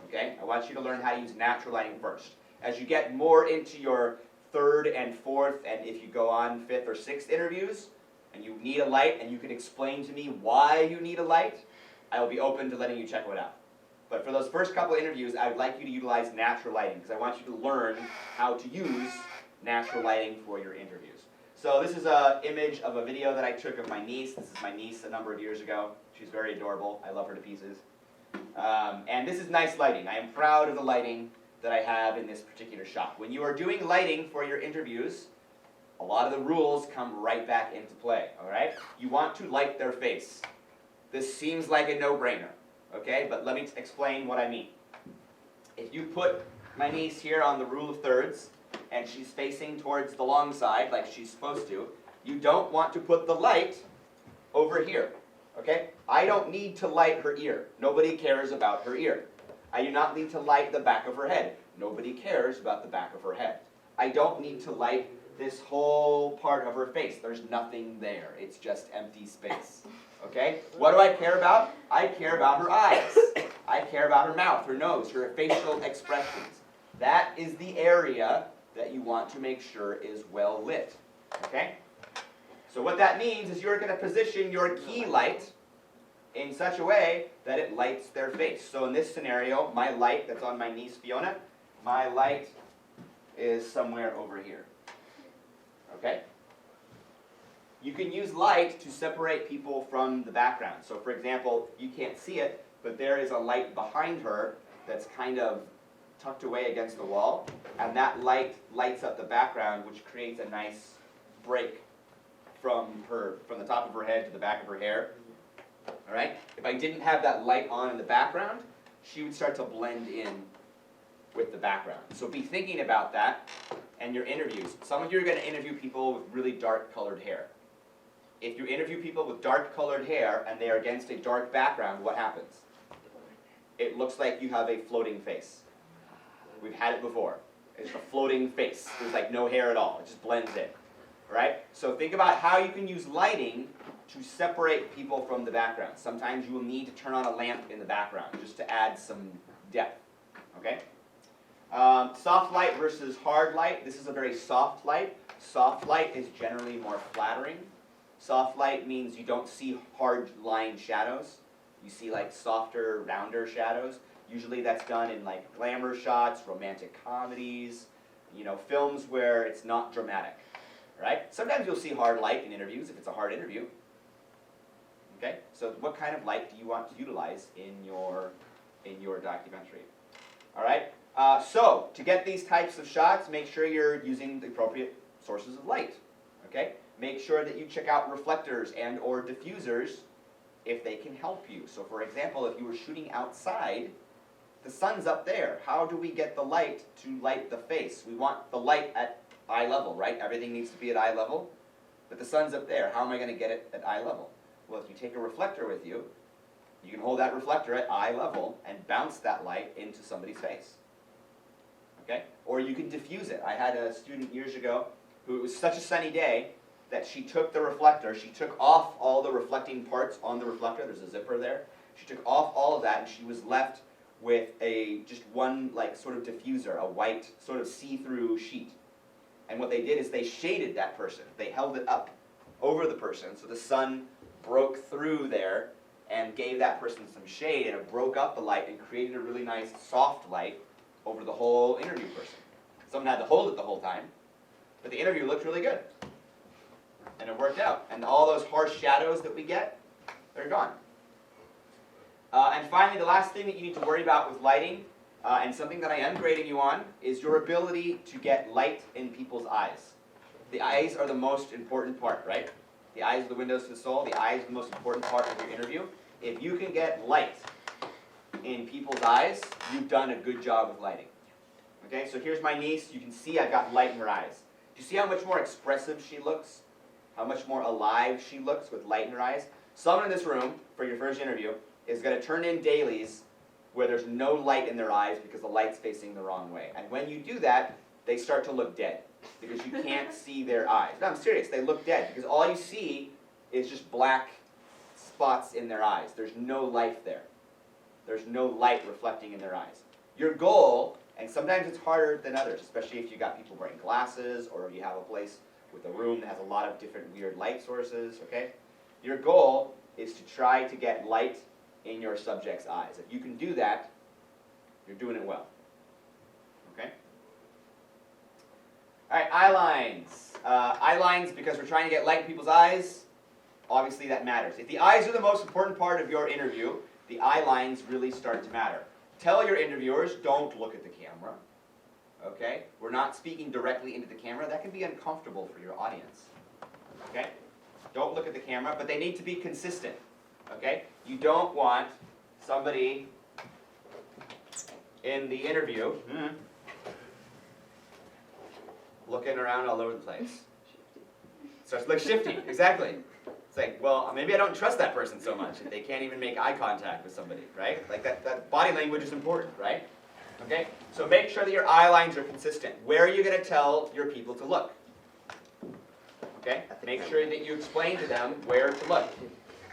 Okay? I want you to learn how to use natural lighting first. As you get more into your third and fourth, and if you go on fifth or sixth interviews, and you need a light, and you can explain to me why you need a light, I will be open to letting you check it out. But for those first couple interviews, I would like you to utilize natural lighting, because I want you to learn how to use natural lighting for your interviews. So this is an image of a video that I took of my niece. This is my niece a number of years ago. She's very adorable. I love her to pieces. And this is nice lighting. I am proud of the lighting that I have in this particular shot. When you are doing lighting for your interviews, a lot of the rules come right back into play, all right? You want to light their face. This seems like a no-brainer, okay? But let me explain what I mean. If you put my niece here on the rule of thirds, and she's facing towards the long side like she's supposed to, you don't want to put the light over here, okay? I don't need to light her ear. Nobody cares about her ear. I do not need to light the back of her head. Nobody cares about the back of her head. I don't need to light this whole part of her face. There's nothing there. It's just empty space. Okay? What do I care about? I care about her eyes. I care about her mouth, her nose, her facial expressions. That is the area that you want to make sure is well lit. Okay? So what that means is you're going to position your key light in such a way that it lights their face. So in this scenario, my light that's on my niece Fiona, my light is somewhere over here. Okay? You can use light to separate people from the background. So for example, you can't see it, but there is a light behind her that's kind of tucked away against the wall, and that light lights up the background, which creates a nice break from the top of her head to the back of her hair. All right? If I didn't have that light on in the background, she would start to blend in with the background. So be thinking about that in your interviews. Some of you are going to interview people with really dark colored hair. If you interview people with dark colored hair and they are against a dark background, what happens? It looks like you have a floating face. We've had it before. It's a floating face. There's like no hair at all. It just blends in. Right? So think about how you can use lighting to separate people from the background. Sometimes you will need to turn on a lamp in the background just to add some depth. Okay? Soft light versus hard light. This is a very soft light. Soft light is generally more flattering. Soft light means you don't see hard line shadows. You see like softer, rounder shadows. Usually that's done in like glamour shots, romantic comedies, you know, films where it's not dramatic. Right? Sometimes you'll see hard light in interviews if it's a hard interview. Okay? So what kind of light do you want to utilize in your documentary? All right? So to get these types of shots, make sure you're using the appropriate sources of light. Okay? Make sure that you check out reflectors and or diffusers if they can help you. So for example, if you were shooting outside, the sun's up there. How do we get the light to light the face? We want the light at eye level, right? Everything needs to be at eye level. But the sun's up there. How am I going to get it at eye level? Well, if you take a reflector with you, you can hold that reflector at eye level and bounce that light into somebody's face. Okay? Or you can diffuse it. I had a student years ago who, it was such a sunny day that she took the reflector, she took off all the reflecting parts on the reflector, there's a zipper there, She took off all of that and she was left with just one like sort of diffuser, a white sort of see-through sheet. And what they did is they shaded that person. They held it up over the person so the sun broke through there and gave that person some shade, and it broke up the light and created a really nice soft light over the whole interview person. Someone had to hold it the whole time, but the interview looked really good. And it worked out. And all those harsh shadows that we get, they're gone. And finally, the last thing that you need to worry about with lighting, and something that I am grading you on, is your ability to get light in people's eyes. The eyes are the most important part, right? The eyes are the windows to the soul. The eyes are the most important part of your interview. If you can get light in people's eyes, you've done a good job with lighting. Okay, so here's my niece. You can see I've got light in her eyes. Do you see how much more expressive she looks? How much more alive she looks with light in her eyes? Someone in this room, for your first interview, is going to turn in dailies where there's no light in their eyes because the light's facing the wrong way. And when you do that, they start to look dead because you can't see their eyes. No, I'm serious. They look dead because all you see is just black spots in their eyes. There's no life there. There's no light reflecting in their eyes. Your goal, and sometimes it's harder than others, especially if you got people wearing glasses or if you have a place with a room that has a lot of different weird light sources, okay? Your goal is to try to get light in your subject's eyes. If you can do that, you're doing it well. Okay? All right, eye lines. Eye lines, because we're trying to get light in people's eyes, obviously that matters. If the eyes are the most important part of your interview, the eye lines really start to matter. Tell your interviewers, don't look at the camera. Okay? We're not speaking directly into the camera. That can be uncomfortable for your audience. Okay? Don't look at the camera, but they need to be consistent. Okay? You don't want somebody in the interview looking around all over the place. Starts to look shifty, exactly. It's like, well, maybe I don't trust that person so much if they can't even make eye contact with somebody, right? Like that body language is important, right? Okay? So make sure that your eye lines are consistent. Where are you going to tell your people to look? Okay? Make sure that you explain to them where to look.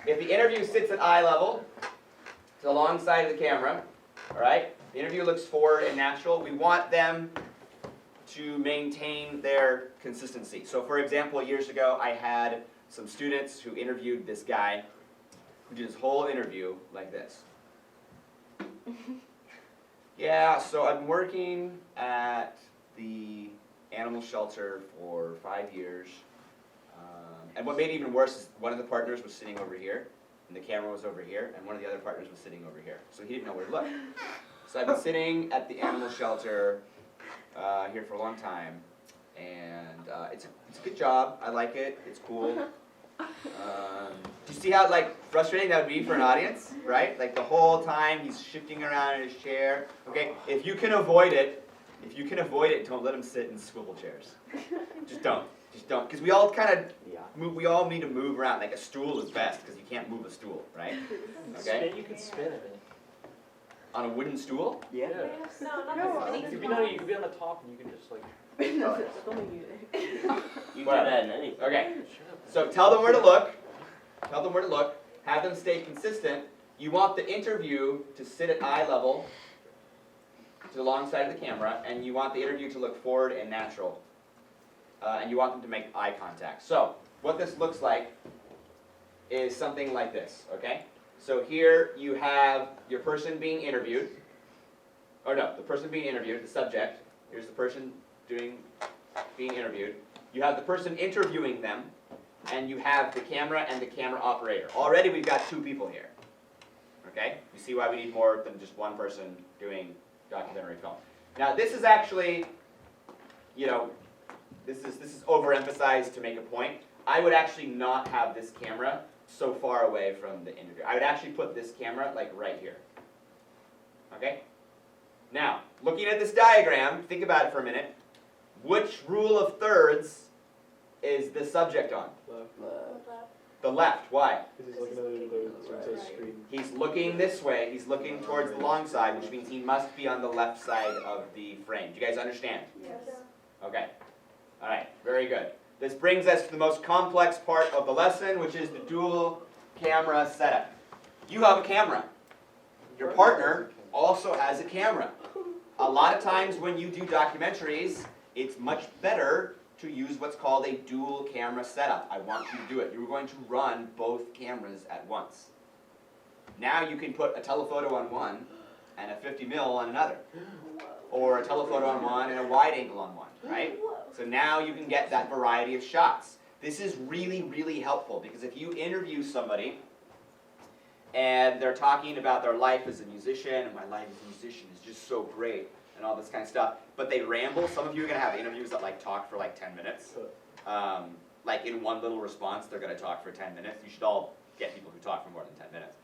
If the interview sits at eye level, to alongside of the camera, all right? The interview looks forward and natural. We want them to maintain their consistency. So for example, years ago, I had some students who interviewed this guy who did his whole interview like this. Yeah, so I've been working at the animal shelter for 5 years. And what made it even worse is one of the partners was sitting over here, and the camera was over here, and one of the other partners was sitting over here. So he didn't know where to look. So I've been sitting at the animal shelter here for a long time, and it's a good job. I like it. It's cool. Do you see how frustrating that would be for an audience, right? Like the whole time he's shifting around in his chair. Okay, if you can avoid it, don't let him sit in swivel chairs. Just don't. Just don't, because we all kind of we all need to move around. Like a stool is best because you can't move a stool, right? Okay. You can spin it. On a wooden stool? Yeah. No, not No, the you spinning could be on the top and you can just like. You do that in anything. Okay. So tell them where to look. Tell them where to look. Have them stay consistent. You want the interview to sit at eye level, to alongside of the camera, and you want the interview to look forward and natural. And you want them to make eye contact. So what this looks like is something like this, okay? So here you have your person being interviewed. Or no, the person being interviewed, the subject. Here's the person being interviewed. You have the person interviewing them, and you have the camera and the camera operator. Already we've got 2 people here. Okay? You see why we need more than just one person doing documentary film. Now this is actually, this is overemphasized to make a point. I would actually not have this camera so far away from the interview. I would actually put this camera right here. Okay? Now, looking at this diagram, think about it for a minute. Which rule of thirds is the subject on? The left. Why? Because he's looking at the screen. He's looking this way. He's looking towards the long side, which means he must be on the left side of the frame. Do you guys understand? Yes. Okay. All right. Very good. This brings us to the most complex part of the lesson, which is the dual camera setup. You have a camera. your partner also has a camera. A lot of times when you do documentaries, it's much better to use what's called a dual camera setup. I want you to do it. You're going to run both cameras at once. Now you can put a telephoto on one and a 50 mil on another. Or a telephoto on one and a wide angle on one, right? Whoa. So now you can get that variety of shots. This is really, really helpful because if you interview somebody and they're talking about their life as a musician, and my life as a musician is just so great, and all this kind of stuff, but they ramble. Some of you are going to have interviews that like talk for like 10 minutes. Like in one little response, they're going to talk for 10 minutes. You should all get people who talk for more than 10 minutes.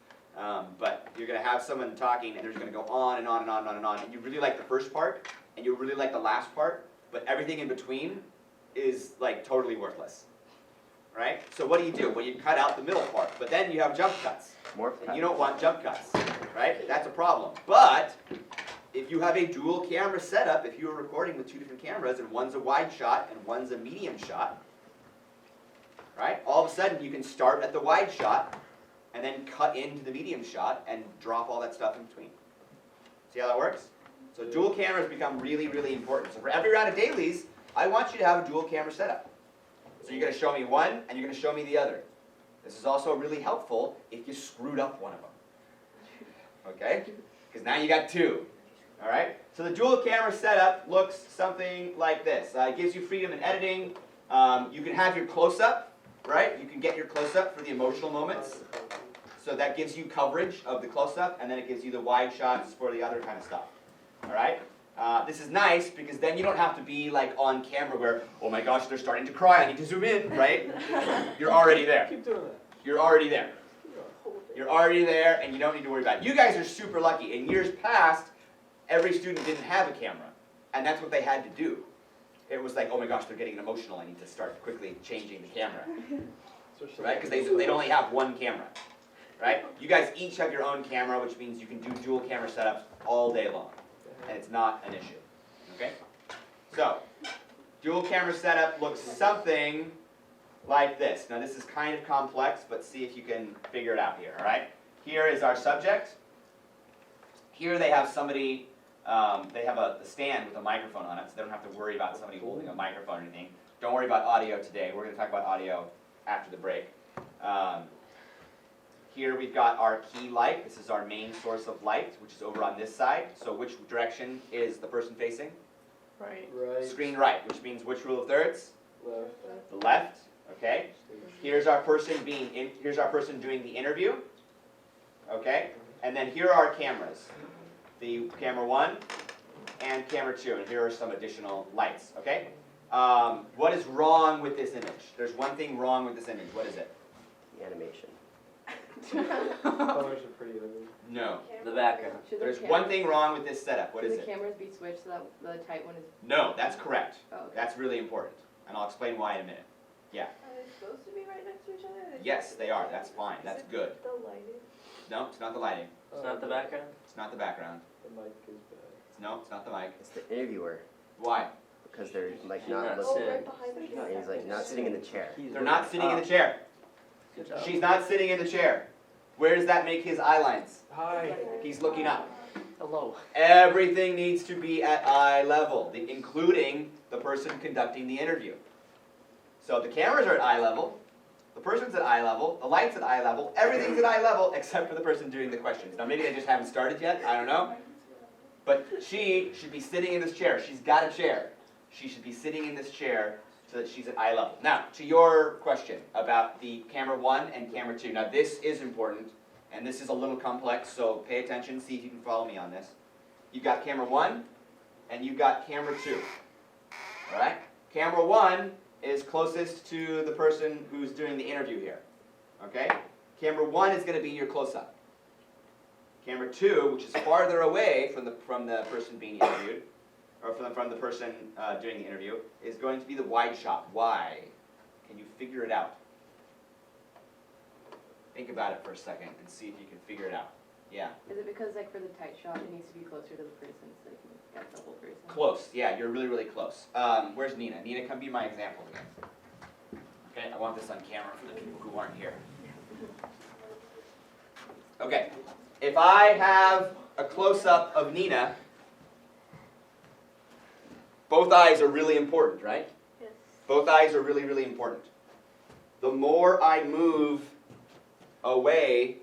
But you're going to have someone talking, and they're just going to go on and on and on and on and on. And you really like the first part, and you really like the last part, but everything in between is like totally worthless. Right? So what do? Well, you cut out the middle part, but then you have jump cuts. More And you don't want jump cuts, right? That's a problem. But if you have a dual camera setup, if you're recording with two different cameras and one's a wide shot and one's a medium shot, right? All of a sudden you can start at the wide shot and then cut into the medium shot and drop all that stuff in between. See how that works? So dual cameras become really, really important. So for every round of dailies, I want you to have a dual camera setup. So you're going to show me one and you're going to show me the other. This is also really helpful if you screwed up one of them. Okay? Because now you got two. Alright? So the dual camera setup looks something like this. It gives you freedom in editing. You can have your close-up, right? You can get your close-up for the emotional moments. So that gives you coverage of the close-up, and then it gives you the wide shots for the other kind of stuff. Alright? This is nice because then you don't have to be like on camera where, oh my gosh, they're starting to cry, I need to zoom in, right? You're already there. Keep doing that. You're already there. You're already there, and you don't need to worry about it. You guys are super lucky. In years past, every student didn't have a camera, and that's what they had to do. It was like, oh my gosh, they're getting emotional, I need to start quickly changing the camera, right? Because they'd only have one camera, right? You guys each have your own camera, which means you can do dual camera setups all day long, and it's not an issue, okay? So, dual camera setup looks something like this. Now this is kind of complex, but see if you can figure it out here, all right? Here is our subject. Here they have somebody, they have a stand with a microphone on it, so they don't have to worry about somebody holding a microphone or anything. Don't worry about audio today. We're going to talk about audio after the break. Here we've got our key light. This is our main source of light, which is over on this side. So which direction is the person facing? Right. Right. Screen right, which means which rule of thirds? Left. The left. Okay. Here's our person here's our person doing the interview. Okay? And then here are our cameras. The camera 1 and camera 2, and here are some additional lights, okay? What is wrong with this image? There's one thing wrong with this image. What is it? The animation. Colors are pretty ugly. No. The background. Should the There's cam- one thing wrong with this setup. What is Should the it? cameras be switched so that the tight one is, No, that's correct. oh, okay. That's really important. And I'll explain why in a minute. Are they supposed to be right next to each other? Or Yes, they are. That's fine. That's good. The lighting. No, it's not the lighting. It's not the background? It's not the background. The mic is bad. No, it's not the mic. It's the interviewer, Why? because they're like She's not not Oh, listening. right behind the No, camera. he's like not sitting in the chair. They're not sitting in the chair. Good job. She's not sitting in the chair. Where does that make his eye lines? Hi. He's looking up. Hello. Everything needs to be at eye level, including the person conducting the interview. So the cameras are at eye level, the person's at eye level, the light's at eye level, everything's at eye level except for the person doing the questions. Now maybe they just haven't started yet, I don't know. But she should be sitting in this chair. She's got a chair. She should be sitting in this chair so that she's at eye level. Now, to your question about the camera 1 and camera 2. Now this is important, and this is a little complex, so pay attention, see if you can follow me on this. You've got camera 1, and you've got camera 2. Alright? Camera 1 is closest to the person who's doing the interview here. Okay? Camera 1 is going to be your close-up. Camera 2, which is farther away from the person being interviewed, or from the person doing the interview, is going to be the wide shot. Why? Can you figure it out? Think about it for a second and see if you can figure it out. Yeah. Is it because like for the tight shot, it needs to be closer to the person so you can get the whole person? Close. Yeah, you're really, really close. Where's Nina? Nina, come be my example again. Okay, I want this on camera for the people who aren't here. Okay, if I have a close-up of Nina, both eyes are really important, right? Yes. Both eyes are really, really important. The more I move away,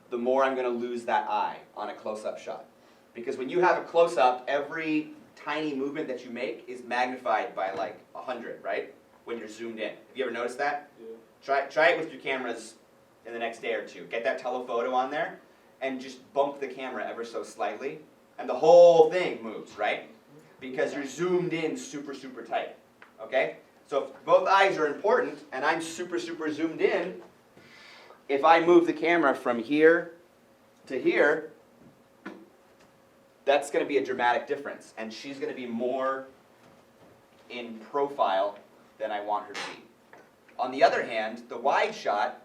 the more I'm going to lose that eye on a close-up shot. Because when you have a close-up, every tiny movement that you make is magnified by like 100, right? When you're zoomed in. Have you ever noticed that? Yeah. Try it with your cameras in the next day or two. Get that telephoto on there and just bump the camera ever so slightly, and the whole thing moves, right? Because you're zoomed in super, super tight, okay? So if both eyes are important, and I'm super, super zoomed in, if I move the camera from here to here, that's going to be a dramatic difference, and she's going to be more in profile than I want her to be. On the other hand, the wide shot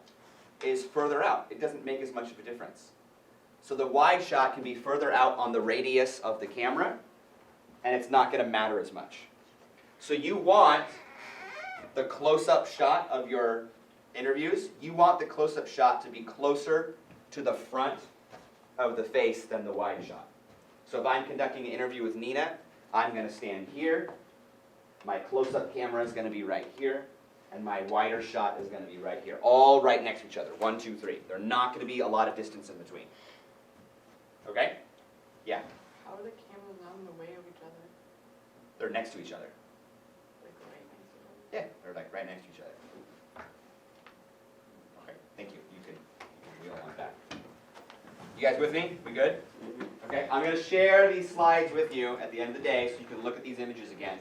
is further out. It doesn't make as much of a difference. So the wide shot can be further out on the radius of the camera, and it's not going to matter as much. So you want the close-up shot of your interviews, you want the close-up shot to be closer to the front of the face than the wide shot. So if I'm conducting an interview with Nina, I'm going to stand here, my close-up camera is going to be right here, and my wider shot is going to be right here. All right next to each other. 1, 2, 3. They're not going to be a lot of distance in between. Okay? Yeah. How are the cameras not in the way of each other? They're next to each other. Like right next to each other? Yeah, they're like right next to each other. Okay, thank you. You can wheel on back. You guys with me? We good? Okay, I'm going to share these slides with you at the end of the day so you can look at these images again.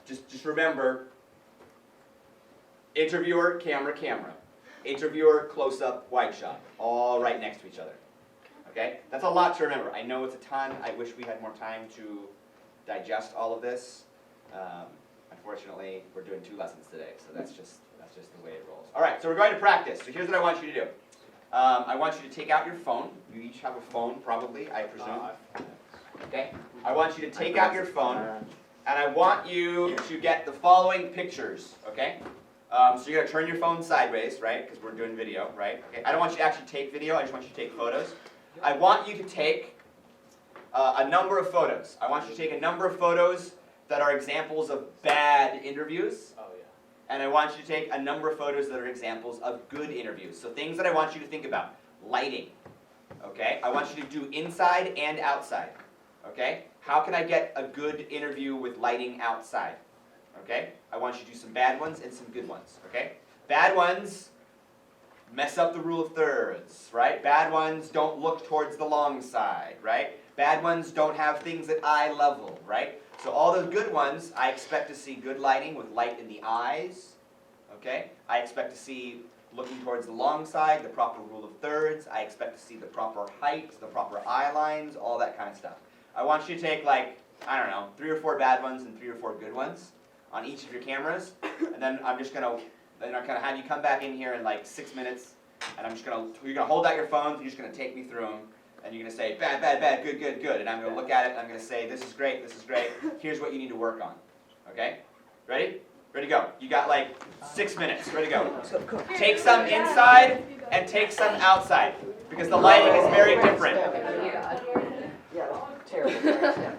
Just remember, interviewer, camera, camera. Interviewer, close-up, wide shot. All right next to each other. Okay? That's a lot to remember. I know it's a ton. I wish we had more time to digest all of this. Unfortunately, we're doing 2 lessons today, so that's just the way it rolls. All right, so we're going to practice. So here's what I want you to do. I want you to take out your phone. You each have a phone, probably, I presume. Okay? I want you to take out your phone, and I want you to get the following pictures, okay? So you're going to turn your phone sideways, right? Because we're doing video, right? Okay. I don't want you to actually take video. I just want you to take photos. I want you to take a number of photos. I want you to take a number of photos that are examples of bad interviews. Oh, yeah. And I want you to take a number of photos that are examples of good interviews. So things that I want you to think about. Lighting. Okay? I want you to do inside and outside. Okay? How can I get a good interview with lighting outside? Okay? I want you to do some bad ones and some good ones. Okay? Bad ones mess up the rule of thirds, right? Bad ones don't look towards the long side, right? Bad ones don't have things at eye level, right? So all those good ones, I expect to see good lighting with light in the eyes, okay? I expect to see looking towards the long side, the proper rule of thirds. I expect to see the proper height, the proper eye lines, all that kind of stuff. I want you to take like, I don't know, 3 or 4 bad ones and 3 or 4 good ones on each of your cameras, and then I'm just gonna have you come back in here in like 6 minutes, and you're gonna hold out your phones, and you're just gonna take me through them, and you're gonna say bad, bad, bad, good, good, good, and I'm gonna look at it, and I'm gonna say this is great, here's what you need to work on. Okay? Ready? Ready to go. You got like 6 minutes. Ready to go. Take some inside and take some outside, because the lighting is very different. Oh, God. Yeah, terrible.